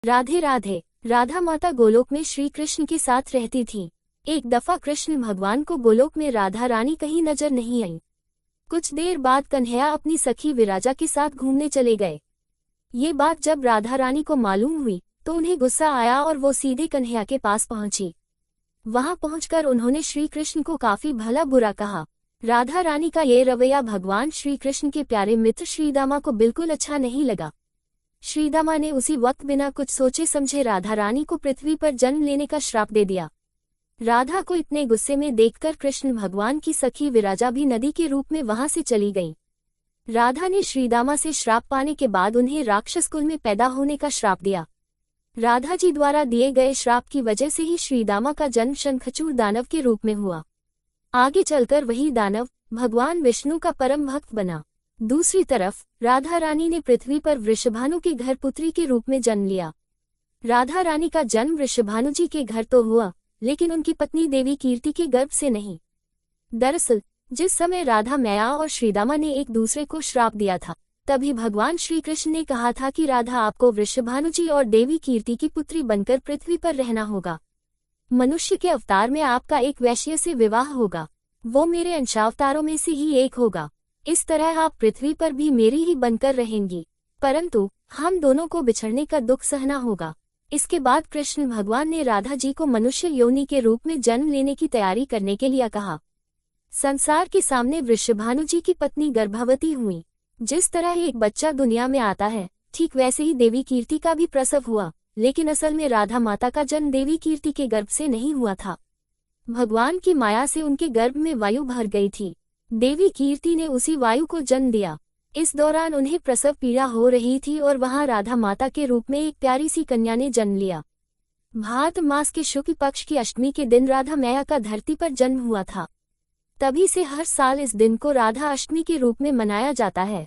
राधे राधे। राधा माता गोलोक में श्री कृष्ण के साथ रहती थीं। एक दफा कृष्ण भगवान को गोलोक में राधा रानी कहीं नजर नहीं आई। कुछ देर बाद कन्हैया अपनी सखी विराजा के साथ घूमने चले गए। ये बात जब राधा रानी को मालूम हुई तो उन्हें गुस्सा आया और वो सीधे कन्हैया के पास पहुंची। वहां पहुंचकर उन्होंने श्री कृष्ण को काफी भला बुरा कहा। राधा रानी का ये रवैया भगवान श्री कृष्ण के प्यारे मित्र श्रीदामा को बिल्कुल अच्छा नहीं लगा। श्रीदामा ने उसी वक्त बिना कुछ सोचे समझे राधा रानी को पृथ्वी पर जन्म लेने का श्राप दे दिया। राधा को इतने गुस्से में देखकर कृष्ण भगवान की सखी विराजा भी नदी के रूप में वहां से चली गई। राधा ने श्रीदामा से श्राप पाने के बाद उन्हें राक्षस कुल में पैदा होने का श्राप दिया। राधा जी द्वारा दिए गए श्राप की वजह से ही श्रीदामा का जन्म शंखचूड़ दानव के रूप में हुआ। आगे चलकर वही दानव भगवान विष्णु का परम भक्त बना। दूसरी तरफ राधा रानी ने पृथ्वी पर वृषभानु के घर पुत्री के रूप में जन्म लिया। राधा रानी का जन्म वृषभानु जी के घर तो हुआ, लेकिन उनकी पत्नी देवी कीर्ति के गर्भ से नहीं। दरअसल जिस समय राधा मैया और श्रीदामा ने एक दूसरे को श्राप दिया था, तभी भगवान श्री कृष्ण ने कहा था कि राधा आपको वृषभानु जी और देवी कीर्ति की पुत्री बनकर पृथ्वी पर रहना होगा। मनुष्य के अवतार में आपका एक वैश्य से विवाह होगा, वो मेरे अंशावतारों में से ही एक होगा। इस तरह आप पृथ्वी पर भी मेरी ही बनकर रहेंगी, परंतु हम दोनों को बिछड़ने का दुख सहना होगा। इसके बाद कृष्ण भगवान ने राधा जी को मनुष्य योनि के रूप में जन्म लेने की तैयारी करने के लिए कहा। संसार के सामने वृषभानु जी की पत्नी गर्भवती हुई। जिस तरह एक बच्चा दुनिया में आता है, ठीक वैसे ही देवी कीर्ति का भी प्रसव हुआ, लेकिन असल में राधा माता का जन्म देवी कीर्ति के गर्भ से नहीं हुआ था। भगवान की माया से उनके गर्भ में वायु भर गई थी। देवी कीर्ति ने उसी वायु को जन्म दिया। इस दौरान उन्हें प्रसव पीड़ा हो रही थी और वहां राधा माता के रूप में एक प्यारी सी कन्या ने जन्म लिया। भाद्र मास के शुक्ल पक्ष की अष्टमी के दिन राधा मैया का धरती पर जन्म हुआ था। तभी से हर साल इस दिन को राधा अष्टमी के रूप में मनाया जाता है।